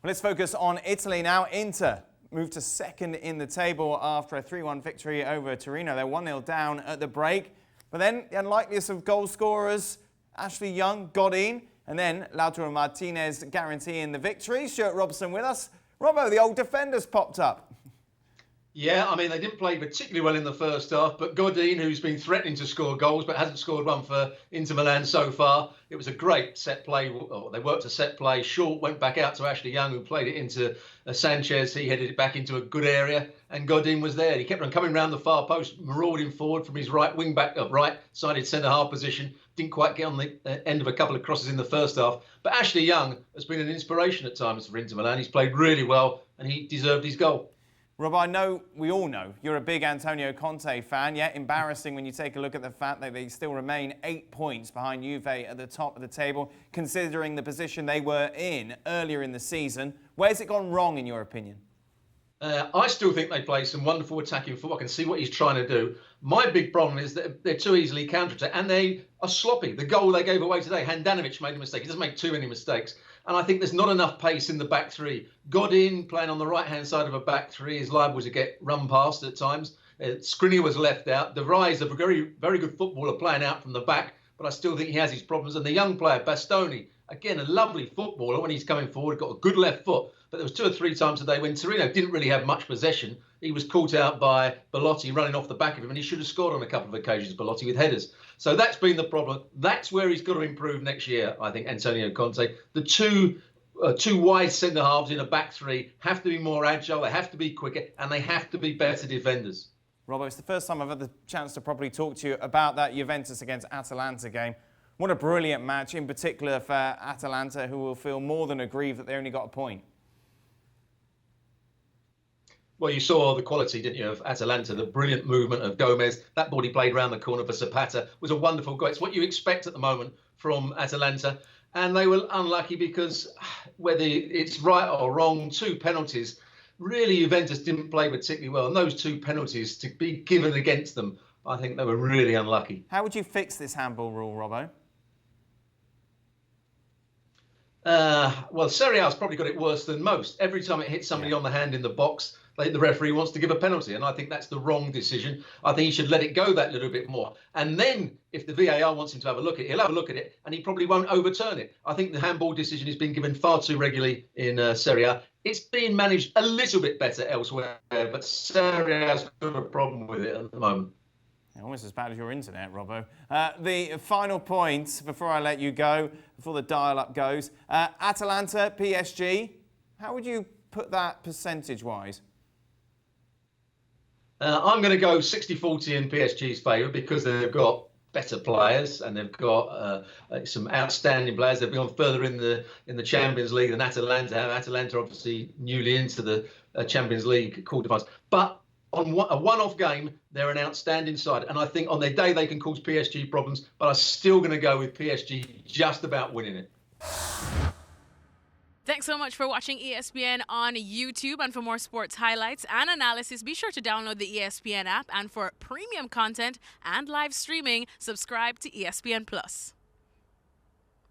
Well, let's focus on Italy now. Inter moved to second in the table after a 3-1 victory over Torino. They're 1-0 down at the break. But then the unlikeliest of goal scorers, Ashley Young, Godin, and then Lautaro Martinez guaranteeing the victory. Stewart, Robson with us. Robbo, the old defenders popped up. Yeah, I mean, they didn't play particularly well in the first half, but Godin, who's been threatening to score goals but hasn't scored one for Inter Milan so far, it was a great set play. They worked a set play. Short went back out to Ashley Young, who played it into Sanchez. He headed it back into a good area, and Godin was there. He kept on coming round the far post, marauding forward from his right wing back, right-sided centre-half position. Didn't quite get on the end of a couple of crosses in the first half. But Ashley Young has been an inspiration at times for Inter Milan. He's played really well, and he deserved his goal. Rob, we all know, you're a big Antonio Conte fan, yet embarrassing when you take a look at the fact that they still remain 8 points behind Juve at the top of the table, considering the position they were in earlier in the season. Where's it gone wrong, in your opinion? I still think they play some wonderful attacking football. I can see what he's trying to do. My big problem is that they're too easily counter-attacked, and they are sloppy. The goal they gave away today, Handanovic made a mistake. He doesn't make too many mistakes. And I think there's not enough pace in the back three. Godin, playing on the right-hand side of a back three, is liable to get run past at times. Skriniar was left out. De Vrij is a very, very good footballer playing out from the back, but I still think he has his problems. And the young player, Bastoni, again, a lovely footballer when he's coming forward, got a good left foot. But there was 2 or 3 times today when Torino didn't really have much possession. He was caught out by Belotti running off the back of him, and he should have scored on a couple of occasions, Belotti, with headers. So that's been the problem. That's where he's got to improve next year, I think, Antonio Conte. The two wide centre-halves in a back three have to be more agile, they have to be quicker, and they have to be better defenders. Robbo, it's the first time I've had the chance to properly talk to you about that Juventus against Atalanta game. What a brilliant match, in particular for Atalanta, who will feel more than aggrieved that they only got a point. Well, you saw the quality, didn't you, of Atalanta, the brilliant movement of Gomez. That ball he played round the corner for Zapata was a wonderful goal. It's what you expect at the moment from Atalanta. And they were unlucky because, whether it's right or wrong, 2 penalties. Really, Juventus didn't play particularly well. And those 2 penalties to be given against them, I think they were really unlucky. How would you fix this handball rule, Robbo? Well, Serie A has probably got it worse than most. Every time it hits somebody on the hand in the box, the referee wants to give a penalty, and I think that's the wrong decision. I think he should let it go that little bit more. And then, if the VAR wants him to have a look at it, he'll have a look at it, and he probably won't overturn it. I think the handball decision is being given far too regularly in Serie A. It's being managed a little bit better elsewhere, but Serie A's got a problem with it at the moment. Almost as bad as your internet, Robbo. The final point, before I let you go, before the dial-up goes. Atalanta, PSG, how would you put that percentage-wise? I'm going to go 60-40 in PSG's favour because they've got better players and they've got some outstanding players. They've gone further in the Champions League than Atalanta have. Atalanta obviously newly into the Champions League quarterfinals. But on a one-off game, they're an outstanding side. And I think on their day they can cause PSG problems, but I'm still going to go with PSG just about winning it. Thanks so much for watching ESPN on YouTube. And for more sports highlights and analysis, be sure to download the ESPN app. And for premium content and live streaming, subscribe to ESPN Plus.